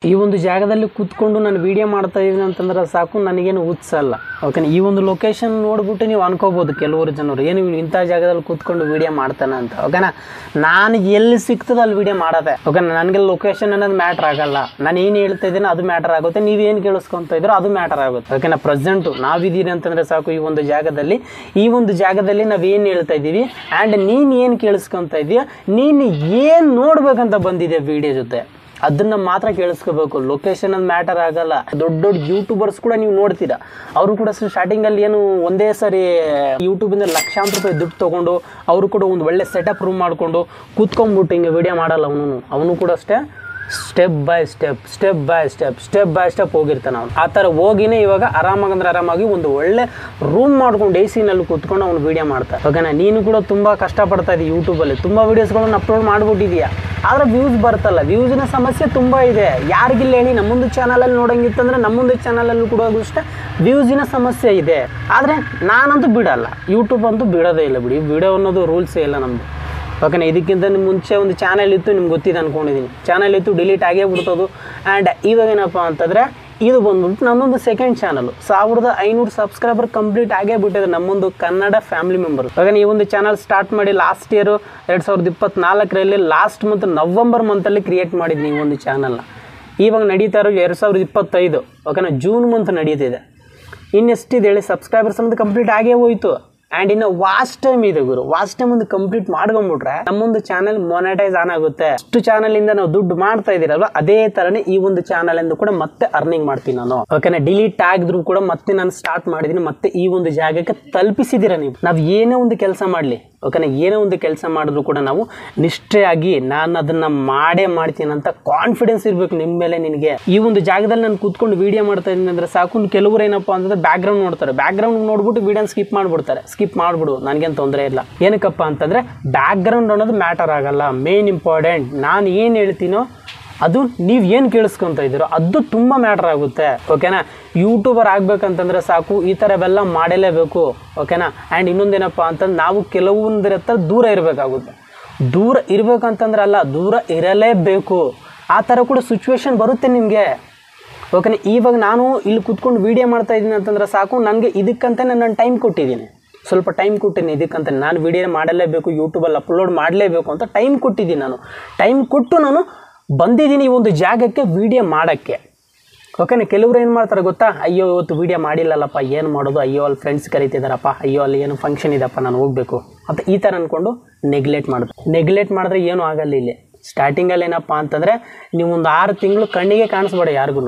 ಈ ಒಂದು ಜಾಗದಲ್ಲಿ ಕೂತ್ಕೊಂಡು ನಾನು ವಿಡಿಯೋ ಮಾಡ್ತಾ ಇದ್ದೀನಿ ಅಂತಂದ್ರೆ ಸಾಕು, ನನಗೇನು ಹುಚ್ಚಲ್ಲ. ಓಕೆನಾ, ಈ ಒಂದು ಲೊಕೇಶನ್ ನೋಡ್ಬಿಟ್ಟು ನೀವು ಅನ್ಕೋಬೋದು ಕೆಲವರು ಜನರು, ಏನು ಇಂಥ ಜಾಗದಲ್ಲಿ ಕೂತ್ಕೊಂಡು ವಿಡಿಯೋ ಮಾಡ್ತಾನೆ ಅಂತ. ಓಕೆನಾ, ನಾನು ಎಲ್ಲಿ ಸಿಗ್ತದೆ ಅಲ್ಲಿ ವಿಡಿಯೋ ಮಾಡೋದೆ. ಓಕೆನಾ, ನನಗೆ ಲೊಕೇಶನ್ ಅನ್ನೋದು ಮ್ಯಾಟ್ರ್ ಆಗಲ್ಲ. ನಾನು ಏನು ಹೇಳ್ತಾ ಇದ್ದೀನಿ ಅದು ಮ್ಯಾಟರ್ ಆಗುತ್ತೆ, ನೀವೇನು ಕೇಳಿಸ್ಕೊತಾ ಇದ್ದೀರೋ ಅದು ಮ್ಯಾಟರ್ ಆಗುತ್ತೆ. ಓಕೆನಾ, ಪ್ರೆಸೆಂಟು ನಾವಿದ್ದೀರಿ ಅಂತಂದರೆ ಸಾಕು. ಈ ಒಂದು ಜಾಗದಲ್ಲಿ ನಾವೇನು ಹೇಳ್ತಾ ಇದ್ದೀವಿ ಆ್ಯಂಡ್ ನೀನು ಏನು ಕೇಳಿಸ್ಕೊತಾ ಇದೀಯ, ನೀನು ಏನು ನೋಡ್ಬೇಕಂತ ಬಂದಿದೆ ವಿಡಿಯೋ ಜೊತೆ, ಅದನ್ನ ಮಾತ್ರ ಕೇಳಿಸ್ಕೋಬೇಕು. ಲೊಕೇಶನ್ ಅದು ಮ್ಯಾಟರ್ ಆಗಲ್ಲ. ದೊಡ್ಡ ದೊಡ್ಡ ಯೂಟ್ಯೂಬರ್ಸ್ ಕೂಡ ನೀವು ನೋಡ್ತೀರಾ, ಅವರು ಕೂಡ ಸ್ಟಾರ್ಟಿಂಗಲ್ಲಿ ಏನು ಒಂದೇ ಸರಿ ಯೂಟ್ಯೂಬಿಂದ ಲಕ್ಷಾಂತರ ರೂಪಾಯಿ ದುಡ್ಡು ತೊಗೊಂಡು ಅವರು ಕೂಡ ಒಂದು ಒಳ್ಳೆ ಸೆಟಪ್ ರೂಮ್ ಮಾಡಿಕೊಂಡು ಕೂತ್ಕೊಂಡ್ಬಿಟ್ಟು ಹಿಂಗೆ ವಿಡಿಯೋ ಮಾಡಲ್ಲ. ಅವನು ಕೂಡ ಅಷ್ಟೇ ಸ್ಟೆಪ್ ಬೈ ಸ್ಟೆಪ್ ಹೋಗಿರ್ತಾನೆ. ಅವನು ಆ ಥರ ಹೋಗಿನೇ ಇವಾಗ ಆರಾಮಾಗಿ ಒಂದು ಒಳ್ಳೆ ರೂಮ್ ಮಾಡ್ಕೊಂಡು AC-ನಲ್ಲಿ ಕೂತ್ಕೊಂಡು ಅವ್ನು ವೀಡಿಯೋ ಮಾಡ್ತಾರೆ. ಓಕೆನಾ, ನೀನು ಕೂಡ ತುಂಬ ಕಷ್ಟಪಡ್ತಾ ಇದ್ದೀಯ. ಯೂಟ್ಯೂಬಲ್ಲಿ ತುಂಬ ವೀಡಿಯೋಸ್ಗಳನ್ನು ಅಪ್ಲೋಡ್ ಮಾಡಿಬಿಟ್ಟಿದೀಯಾ, ಆದರೆ ವ್ಯೂಸ್ ಬರ್ತಲ್ಲ. ವ್ಯೂಸಿನ ಸಮಸ್ಯೆ ತುಂಬ ಇದೆ. ಯಾರಿಗಿಲ್ಲ ಹೇಳಿ? ನಮ್ಮೊಂದು ಚಾನಲಲ್ಲಿ ನೋಡೋಂಗಿತ್ತಂದರೆ ನಮ್ಮೊಂದು ಚಾನಲಲ್ಲೂ ಕೂಡ ಅಷ್ಟೇ ವ್ಯೂಸಿನ ಸಮಸ್ಯೆ ಇದೆ. ಆದರೆ ನಾನಂತೂ ಬಿಡಲ್ಲ, ಯೂಟ್ಯೂಬ್ ಅಂತೂ ಬಿಡೋದೇ ಇಲ್ಲ ಬಿಡಿ. ವಿಡಿಯೋ ಅನ್ನೋದು ರೂಲ್ಸೇ ಇಲ್ಲ ನಮ್ಮದು. ಓಕೆನಾ, ಇದಕ್ಕಿಂತ ಮುಂಚೆ ಒಂದು ಚಾನಲ್ ಇತ್ತು, ನಿಮ್ಗೆ ಗೊತ್ತಿದೆ ಅಂದ್ಕೊಂಡಿದ್ದೀನಿ. ಚಾನಲ್ ಇತ್ತು, ಡಿಲೀಟ್ ಆಗೇ ಬಿಡ್ತದು. ಆ್ಯಂಡ್ ಇವಾಗ ಏನಪ್ಪ ಅಂತಂದರೆ ಇದು ಬಂದ್ಬಿಟ್ಟು ನಮ್ಮೊಂದು ಸೆಕೆಂಡ್ ಚಾನಲು. 1500 ಸಬ್ಸ್ಕ್ರೈಬರ್ ಕಂಪ್ಲೀಟ್ ಆಗೇ ಬಿಟ್ಟಿದೆ ನಮ್ಮೊಂದು ಕನ್ನಡ ಫ್ಯಾಮಿಲಿ ಮೆಂಬರ್. ಇವಾಗ ಈ ಒಂದು ಚಾನಲ್ ಸ್ಟಾರ್ಟ್ ಮಾಡಿ ಲಾಸ್ಟ್ ಇಯರು 2024ರಲ್ಲಿ ಲಾಸ್ಟ್ ಮಂತ್ ನವಂಬರ್ ಮಂತಲ್ಲಿ ಕ್ರಿಯೇಟ್ ಮಾಡಿದ್ನಿ ಈ ಒಂದು ಚಾನಲ್ನ. ಇವಾಗ ನಡೀತಾ ಇರೋ 2025. ಓಕೆನಾ, ಜೂನ್ ಮಂತ್ ನಡೀತಿದೆ. ಇನ್ನೆಷ್ಟಿದೆ ಹೇಳಿ ಸಬ್ಸ್ಕ್ರೈಬರ್ಸ್ ಅನ್ನೋದು ಕಂಪ್ಲೀಟ್ ಆಗೇ ಹೋಯಿತು. ಆ್ಯಂಡ್ ಇನ್ನು ವಾಸ್ಟ್ ಟೈಮ್ ಇದೆ ಗುರು. ವಾಸ್ಟ್ ಟೈಮ್ ಒಂದು ಕಂಪ್ಲೀಟ್ ಮಾಡ್ಕೊಂಡ್ಬಿಟ್ರೆ ನಮ್ಮೊಂದು ಚಾನಲ್ ಮೊನೆಟೈಸ್ ಆನ್ ಆಗುತ್ತೆ. ಅಷ್ಟು ಚಾನಲಿಂದ ನಾವು ದುಡ್ಡು ಮಾಡ್ತಾ ಇದ್ದೀರಲ್ವ, ಅದೇ ಥರನೇ ಈ ಒಂದು ಚಾನಲ್ ಎಂದು ಕೂಡ ಮತ್ತೆ ಅರ್ನಿಂಗ್ ಮಾಡ್ತೀನಿ ನಾನು. ಓಕೆನಾ, ಡಿಲೀಟ್ ಆಗಿದ್ರು ಕೂಡ ಮತ್ತೆ ನಾನು ಸ್ಟಾರ್ಟ್ ಮಾಡಿದ್ದೀನಿ, ಮತ್ತೆ ಈ ಒಂದು ಜಾಗಕ್ಕೆ ತಲುಪಿಸಿದ್ದೀರ ನೀವು. ನಾವು ಏನೇ ಒಂದು ಕೆಲಸ ಮಾಡಲಿ, ಓಕೆನಾ, ಏನೇ ಒಂದು ಕೆಲಸ ಮಾಡಿದ್ರು ಕೂಡ ನಾವು ನಿಷ್ಠೆಯಾಗಿ ನಾನು ಅದನ್ನು ಮಾಡೇ ಮಾಡ್ತೀನಿ ಅಂತ ಕಾನ್ಫಿಡೆನ್ಸ್ ಇರಬೇಕು ನಿಮ್ಮ ಮೇಲೆ ನಿನಗೆ. ಈ ಒಂದು ಜಾಗದಲ್ಲಿ ನಾನು ಕೂತ್ಕೊಂಡು ವಿಡಿಯೋ ಮಾಡ್ತಾ ಇದ್ದೀನಿ ಅಂದರೆ ಸಾಕು. ಕೆಲವರು ಏನಪ್ಪ ಅಂತಂದರೆ ಬ್ಯಾಕ್ಗ್ರೌಂಡ್ ನೋಡ್ತಾರೆ, ಬ್ಯಾಕ್ಗ್ರೌಂಡ್ ನೋಡ್ಬಿಟ್ಟು ವಿಡಿಯೋನ ಸ್ಕಿಪ್ ಮಾಡಿಬಿಡ್ತಾರೆ. ಸ್ಕಿಪ್ ಮಾಡಿಬಿಡು, ನನಗೇನು ತೊಂದರೆ ಇಲ್ಲ. ಏನಕ್ಕಪ್ಪ ಅಂತಂದರೆ ಬ್ಯಾಕ್ಗ್ರೌಂಡ್ ಅನ್ನೋದು ಮ್ಯಾಟರ್ ಆಗಲ್ಲ. ಮೇನ್ ಇಂಪಾರ್ಟೆಂಟ್ ನಾನು ಏನು ಹೇಳ್ತೀನೋ ಅದು ನೀವು ಏನು ಕೇಳಿಸ್ಕೊತಾ ಇದ್ದೀರೋ ಅದು ತುಂಬ ಮ್ಯಾಟರ್ ಆಗುತ್ತೆ. ಓಕೆನಾ, ಯೂಟ್ಯೂಬರ್ ಆಗಬೇಕಂತಂದರೆ ಸಾಕು ಈ ಥರವೆಲ್ಲ ಮಾಡಲೇಬೇಕು. ಓಕೆನಾ, ಆ್ಯಂಡ್ ಇನ್ನೊಂದೇನಪ್ಪ ಅಂತಂದ್ರೆ ನಾವು ಕೆಲವೊಂದರ ಹತ್ರ ದೂರ ಇರಬೇಕಾಗುತ್ತೆ. ದೂರ ಇರಬೇಕಂತಂದ್ರೆ ಅಲ್ಲ, ದೂರ ಇರಲೇಬೇಕು. ಆ ಥರ ಕೂಡ ಸಿಚುವೇಶನ್ ಬರುತ್ತೆ ನಿಮಗೆ. ಓಕೆನಾ, ಇವಾಗ ನಾನು ಇಲ್ಲಿ ಕೂತ್ಕೊಂಡು ವೀಡಿಯೋ ಮಾಡ್ತಾ ಇದ್ದೀನಿ ಅಂತಂದ್ರೆ ಸಾಕು, ನನಗೆ ಇದಕ್ಕಂತಲೇ ನಾನು ಟೈಮ್ ಕೊಟ್ಟಿದ್ದೀನಿ. ಸ್ವಲ್ಪ ಟೈಮ್ ಕೊಟ್ಟಿದ್ದೀನಿ ಇದಕ್ಕಂತ. ನಾನು ವೀಡಿಯೋ ಮಾಡಲೇಬೇಕು, ಯೂಟ್ಯೂಬಲ್ಲಿ ಅಪ್ಲೋಡ್ ಮಾಡಲೇಬೇಕು ಅಂತ ಟೈಮ್ ಕೊಟ್ಟಿದ್ದೀನಿ. ಟೈಮ್ ಕೊಟ್ಟು ನಾನು ಬಂದಿದ್ದೀನಿ ಈ ಒಂದು ಜಾಗಕ್ಕೆ ವೀಡಿಯೋ ಮಾಡೋಕ್ಕೆ. ಓಕೆನಾ, ಕೆಲವರು ಏನು ಮಾಡ್ತಾರೆ ಗೊತ್ತಾ? ಅಯ್ಯೋ ಇವತ್ತು ವೀಡಿಯೋ ಮಾಡಿಲ್ಲಲ್ಲಪ್ಪ, ಏನು ಮಾಡೋದು, ಅಯ್ಯೋ ಅಲ್ಲಿ ಫ್ರೆಂಡ್ಸ್ ಕರೀತಿದ್ದಾರಪ್ಪ, ಅಯ್ಯೋ ಅಲ್ಲಿ ಏನು ಫಂಕ್ಷನ್ ಇದೆಯಪ್ಪ ನಾನು ಹೋಗಬೇಕು ಅಂತ ಈ ಥರ ಅಂದ್ಕೊಂಡು ನೆಗ್ಲೆಕ್ಟ್ ಮಾಡಿದ್ರೆ ಏನೂ ಆಗಲ್ಲ. ಇಲ್ಲಿ ಸ್ಟಾರ್ಟಿಂಗಲ್ಲಿ ಏನಪ್ಪ ಅಂತಂದರೆ ನೀವು ಒಂದು 6 ತಿಂಗಳು ಕಣ್ಣಿಗೆ ಕಾಣಿಸ್ಬೇಡ,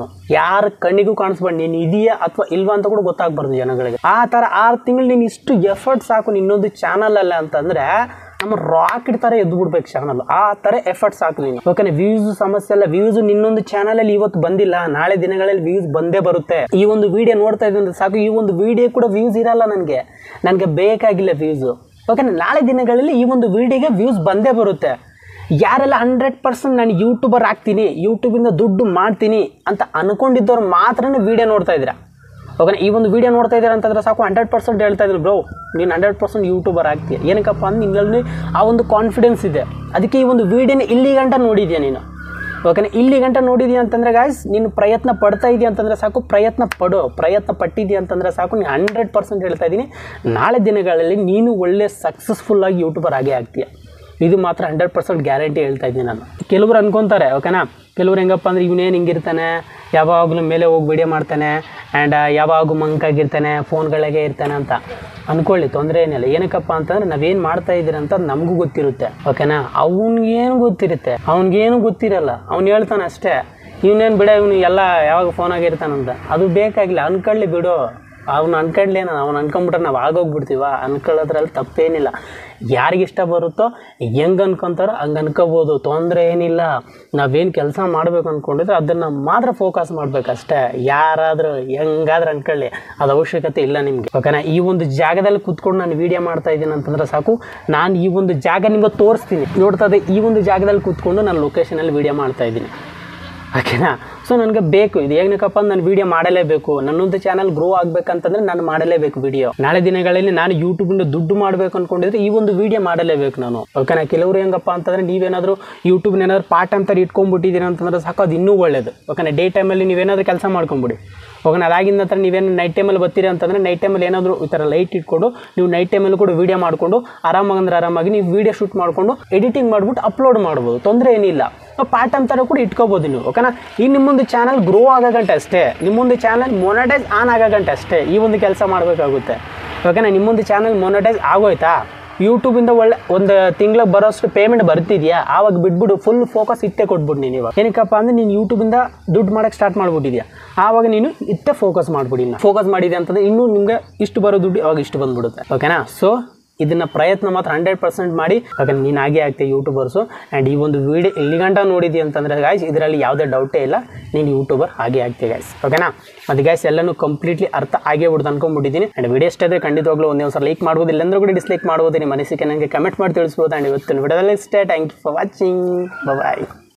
ಯಾರ ಕಣ್ಣಿಗೂ ಕಾಣಿಸ್ಬೇಡ. ನೀನು ಇದೆಯಾ ಅಥವಾ ಇಲ್ವಾ ಅಂತ ಕೂಡ ಗೊತ್ತಾಗಬಾರ್ದು ಜನಗಳಿಗೆ. ಆ ಥರ 6 ತಿಂಗಳು ನೀನು ಇಷ್ಟು ಎಫರ್ಟ್ ಸಾಕು ನಿನ್ನೊಂದು ಚಾನಲಲ್ಲ ಅಂತಂದರೆ ನಮ್ಮ ರಾಕೆಟ್ ಥರ ಎದ್ದು ಬಿಡ್ಬೇಕು ಚಾನಲ್. ಆ ಥರ ಎಫರ್ಟ್ ಸಾಕು ನೀನು. ಓಕೆನಾ, ವ್ಯೂಸ್ ಸಮಸ್ಯೆ ಅಲ್ಲ. ವ್ಯೂಸ್ ನಿನ್ನೊಂದು ಚಾನಲಲ್ಲಿ ಇವತ್ತು ಬಂದಿಲ್ಲ, ನಾಳೆ ದಿನಗಳಲ್ಲಿ ವ್ಯೂಸ್ ಬಂದೇ ಬರುತ್ತೆ. ಈ ಒಂದು ವಿಡಿಯೋ ನೋಡ್ತಾ ಇದ್ದಂದ್ರೆ ಸಾಕು, ಈ ಒಂದು ವಿಡಿಯೋ ಕೂಡ ವ್ಯೂಸ್ ಇರಲ್ಲ. ನನಗೆ ಬೇಕಾಗಿಲ್ಲ ವ್ಯೂಸು. ಓಕೆನಾ, ನಾಳೆ ದಿನಗಳಲ್ಲಿ ಈ ಒಂದು ವಿಡಿಯೋಗೆ ವ್ಯೂಸ್ ಬಂದೇ ಬರುತ್ತೆ. ಯಾರೆಲ್ಲ 100% ನಾನು ಯೂಟ್ಯೂಬರ್ ಆಗ್ತೀನಿ, ಯೂಟ್ಯೂಬಿಂದ ದುಡ್ಡು ಮಾಡ್ತೀನಿ ಅಂತ ಅನ್ಕೊಂಡಿದ್ದವ್ರು ಮಾತ್ರನೇ ವೀಡಿಯೋ ನೋಡ್ತಾ ಇದ್ದೀರಾ. ಓಕೆನಾ, ಈ ಒಂದು ವೀಡಿಯೋ ನೋಡ್ತಾ ಇದ್ದೀರಾ ಅಂತಂದರೆ ಸಾಕು 100% ಹೇಳ್ತಾ ಇದ್ರು ಬ್ರೋ ನೀನು 100% ಯೂಟ್ಯೂಬರ್ ಆಗ್ತೀಯ. ಏನಕ್ಕಪ್ಪ ಅಂದ್ರೆ ನಿನ್ನಲ್ಲಿ ಆ ಒಂದು ಕಾನ್ಫಿಡೆನ್ಸ್ ಇದೆ. ಅದಕ್ಕೆ ಈ ಒಂದು ವೀಡಿಯೋನ ಇಲ್ಲಿ ಗಂಟ ನೋಡಿದ್ಯಾ ನೀನು. ಓಕೆನಾ, ಇಲ್ಲಿ ಗಂಟ ನೋಡಿದ್ಯಾ ಅಂತಂದರೆ ಗಾಯ್ಸ್, ನೀನು ಪ್ರಯತ್ನ ಪಡ್ತಾ ಇದೆಯಾ ಅಂತಂದರೆ ಸಾಕು, ಪ್ರಯತ್ನ ಪಟ್ಟಿದ್ಯಾ ಅಂತಂದರೆ ಸಾಕು, ನೀನು 100% ಹೇಳ್ತಾ ಇದ್ದೀನಿ, ನಾಳೆ ದಿನಗಳಲ್ಲಿ ನೀನು ಒಳ್ಳೆ ಸಕ್ಸಸ್ಫುಲ್ಲಾಗಿ ಯೂಟ್ಯೂಬರ್ ಆಗೇ ಆಗ್ತೀಯ. ಇದು ಮಾತ್ರ 100% ಗ್ಯಾರಂಟಿ ಹೇಳ್ತಾ ಇದ್ದೀನಿ ನಾನು. ಕೆಲವರು ಅನ್ಕೊತಾರೆ, ಓಕೆನಾ, ಕೆಲವ್ರು ಹೆಂಗಪ್ಪ ಅಂದರೆ ಇವನೇನು ಹಿಂಗಿರ್ತಾನೆ, ಯಾವಾಗಲೂ ಮೇಲೆ ಹೋಗಿ ವಿಡಿಯೋ ಮಾಡ್ತಾನೆ ಆ್ಯಂಡ್ ಯಾವಾಗೂ ಮಂಕಾಗಿರ್ತಾನೆ, ಫೋನ್ಗಳಿಗೆ ಇರ್ತಾನೆ ಅಂತ ಅಂದ್ಕೊಳ್ಳಿ, ತೊಂದರೆ ಏನಿಲ್ಲ. ಏನಕ್ಕಪ್ಪ ಅಂತಂದರೆ ನಾವೇನು ಮಾಡ್ತಾ ಇದ್ದೀರ ಅಂತ ನಮಗೂ ಗೊತ್ತಿರುತ್ತೆ. ಓಕೆನಾ, ಅವ್ನಿಗೇನು ಗೊತ್ತಿರಲ್ಲ. ಅವ್ನು ಹೇಳ್ತಾನೆ ಅಷ್ಟೇ, ಇವನೇನು ಬಿಡ, ಇವನು ಎಲ್ಲ ಯಾವಾಗ ಫೋನಾಗಿರ್ತಾನಂತ. ಅದು ಬೇಕಾಗಿಲ್ಲ, ಅನ್ಕೊಳ್ಳಿ ಬಿಡು. ಅವ್ನು ಅನ್ಕೊಂಡ್ಲೇನ, ಅವ್ನು ಅನ್ಕೊಂಬಿಟ್ರೆ ನಾವು ಆಗೋಗ್ಬಿಡ್ತೀವ. ಅನ್ಕೊಳ್ಳೋದ್ರಲ್ಲಿ ತಪ್ಪೇನಿಲ್ಲ. ಯಾರಿಗಿಷ್ಟ ಬರುತ್ತೋ ಹೆಂಗೆ ಅನ್ಕೊತಾರೋ ಹಂಗೆ ಅನ್ಕೋಬೋದು, ತೊಂದರೆ ಏನಿಲ್ಲ. ನಾವೇನು ಕೆಲಸ ಮಾಡಬೇಕು ಅಂದ್ಕೊಂಡಿದ್ರೆ ಅದನ್ನು ಮಾತ್ರ ಫೋಕಸ್ ಮಾಡಬೇಕಷ್ಟೇ. ಯಾರಾದರೂ ಹೆಂಗಾದ್ರೂ ಅನ್ಕೊಳ್ಳಿ, ಅದು ಅವಶ್ಯಕತೆ ಇಲ್ಲ ನಿಮಗೆ. ಓಕೆನಾ, ಈ ಒಂದು ಜಾಗದಲ್ಲಿ ಕೂತ್ಕೊಂಡು ನಾನು ವೀಡಿಯೋ ಮಾಡ್ತಾ ಇದ್ದೀನಿ ಅಂತಂದರೆ ಸಾಕು, ನಾನು ಈ ಒಂದು ಜಾಗ ನಿಮಗೆ ತೋರಿಸ್ತೀನಿ. ನೋಡ್ತಾ ಇದೆ, ಈ ಒಂದು ಜಾಗದಲ್ಲಿ ಕೂತ್ಕೊಂಡು ನಾನು ಲೊಕೇಶನಲ್ಲಿ ವೀಡಿಯೋ ಮಾಡ್ತಾ ಇದ್ದೀನಿ. ಓಕೆನಾ. ಸೊ ನನಗೆ ಬೇಕು ಇದು ಏನಕ್ಕಪ್ಪ ಅಂದ್ರೆ ನಾನು ವೀಡಿಯೋ ಮಾಡಲೇಬೇಕು, ನನ್ನೊಂದು ಚಾನಲ್ ಗ್ರೋ ಆಗಬೇಕಂತಂದ್ರೆ ನಾನು ಮಾಡಲೇಬೇಕು ವೀಡಿಯೋ. ನಾಳೆ ದಿನಗಳಲ್ಲಿ ನಾನು ಯೂಟ್ಯೂಬಿಂದ ದುಡ್ಡು ಮಾಡಬೇಕು ಅಂದ್ಕೊಂಡಿದ್ರೆ ಈ ಒಂದು ವೀಡಿಯೋ ಮಾಡಲೇಬೇಕು ನಾನು. ಓಕೆನಾ. ಕೆಲವರು ಹೆಂಗಪ್ಪ ಅಂತಂದರೆ ನೀವೇನಾದರೂ ಯೂಟ್ಯೂಬ್ನ ಏನಾದರೂ ಪಾರ್ಟ್ ಟೈಮ್ ಥರ ಇಟ್ಕೊಂಡ್ಬಿಟ್ಟಿದ್ದೀರಿ ಅಂತಂದ್ರೆ ಸಾಕು, ಅದು ಇನ್ನೂ ಒಳ್ಳೇದು. ಓಕೆನಾ. ಡೇ ಟೈಮಲ್ಲಿ ನೀವೇನಾದರೂ ಕೆಲಸ ಮಾಡ್ಕೊಂಬಿಡಿ. ಓಕೆನಾ. ಅದಾಗಿನ ನಂತರ ನೀವೇನು ನೈಟ್ ಟೈಮಲ್ಲಿ ಬರ್ತೀರಿ ಅಂತಂದರೆ ನೈಟ್ ಟೈಮಲ್ಲಿ ಏನಾದರೂ ಈ ಥರ ಲೈಟ್ ಇಟ್ಕೊಂಡು ನೀವು ನೈಟ್ ಟೈಮಲ್ಲೂ ಕೂಡ ವೀಡಿಯೋ ಮಾಡಿಕೊಂಡು ಆರಾಮಾಗಿ ನೀವು ವೀಡಿಯೋ ಶೂಟ್ ಮಾಡಿಕೊಂಡು ಎಡಿಟಿಂಗ್ ಮಾಡಿಬಿಟ್ಟು ಅಪ್ಲೋಡ್ ಮಾಡ್ಬೋದು, ತೊಂದರೆ ಏನಿಲ್ಲ. ಪಾರ್ಟ್ ಟೈಮ್ ಥರ ಕೂಡ ಇಟ್ಕೋಬೋದು ನೀವು. ಓಕೆನಾ. ಈ ನಿಮ್ಮೊಂದು ಚಾನಲ್ ಗ್ರೋ ಆಗಗಂಟೆ ಅಷ್ಟೇ, ನಿಮ್ಮೊಂದು ಚಾನಲ್ ಮೊನಟೈಸ್ ಆನ್ ಆಗಗಂಟೆ ಅಷ್ಟೇ ಈ ಒಂದು ಕೆಲಸ ಮಾಡಬೇಕಾಗುತ್ತೆ. ಓಕೆನಾ. ನಿಮ್ಮೊಂದು ಚಾನಲ್ ಮೊನಟೈಸ್ ಆಗೋಯ್ತಾ, ಯೂಟ್ಯೂಬಿಂದ ಒಳ್ಳೆ ಒಂದು ತಿಂಗಳಿಗೆ ಬರೋಷ್ಟು ಪೇಮೆಂಟ್ ಬರ್ತಿದ್ಯಾ, ಆವಾಗ ಬಿಟ್ಬಿಡು, ಫುಲ್ ಫೋಕಸ್ ಇಟ್ಟೇ ಕೊಟ್ಬಿಡು ನೀನು. ಇವಾಗ ಏನಕ್ಕಪ್ಪ ಅಂದರೆ ನೀನು ಯೂಟ್ಯೂಬಿಂದ ದುಡ್ಡು ಮಾಡೋಕ್ಕೆ ಸ್ಟಾರ್ಟ್ ಮಾಡಿಬಿಟ್ಟಿದ್ಯಾ, ಆವಾಗ ನೀನು ಇಟ್ಟೇ ಫೋಕಸ್ ಮಾಡಿಬಿಡಿ. ಫೋಕಸ್ ಮಾಡಿದೆ ಅಂತಂದರೆ ಇನ್ನೂ ನಿಮಗೆ ಇಷ್ಟು ಬರೋ ದುಡ್ಡು ಅವಾಗ ಇಷ್ಟು ಬಂದ್ಬಿಡುತ್ತೆ. ಓಕೆನಾ. ಸೊ ಇದನ್ನು ಪ್ರಯತ್ನ ಮಾತ್ರ 100% ಮಾಡಿ. ಓಕೆ, ನೀನು ಹಾಗೆ ಆಗ್ತೀಯ ಯೂಟ್ಯೂಬರ್ಸು. ಆ್ಯಂಡ್ ಈ ಒಂದು ವೀಡಿಯೋ ಇಲ್ಲಿಗಂಟ ನೋಡಿದ್ದಿ ಅಂತಂದರೆ ಗಾಯ್ಸ್ ಇದರಲ್ಲಿ ಯಾವುದೇ ಡೌಟೇ ಇಲ್ಲ, ನೀನು ಯೂಟ್ಯೂಬರ್ ಹಾಗೆ ಆಗ್ತೀಯ ಗಾಯ್ಸ್. ಓಕೆನಾ. ಮತ್ತು ಗಾಯ್ಸ್ ಎಲ್ಲನೂ ಕಂಪ್ಲೀಟ್ಲಿ ಅರ್ಥ ಆಗೇ ಬಿಡ್ದು ಅನ್ಕೊಂಡ್ಬಿಟ್ಟಿದ್ದೀನಿ. ಆ್ಯಂಡ್ ವಿಡಿಯೋ ಇಷ್ಟ ಆದರೆ ಖಂಡಿತವಾಗ್ಲೂ ಒಂದೇ ಒಂದು ಸಲ ಲೈಕ್ ಮಾಡ್ಬೋದು, ಇಲ್ಲಾಂದ್ರೂ ಕೂಡ ಡಿಸ್ಲೈಕ್ ಮಾಡ್ಬೋದು. ನಿಮ್ಮ ಅನಿಸಿಕೆ ನನಗೆ ಕಮೆಂಟ್ ಮಾಡಿ ತಿಳಿಸ್ಬೋದು. ಆ್ಯಂಡ್ ಇವತ್ತಿನ ವಿಡಿಯೋದಲ್ಲಿ ಇಷ್ಟೇ. Thank you for watching. Bye.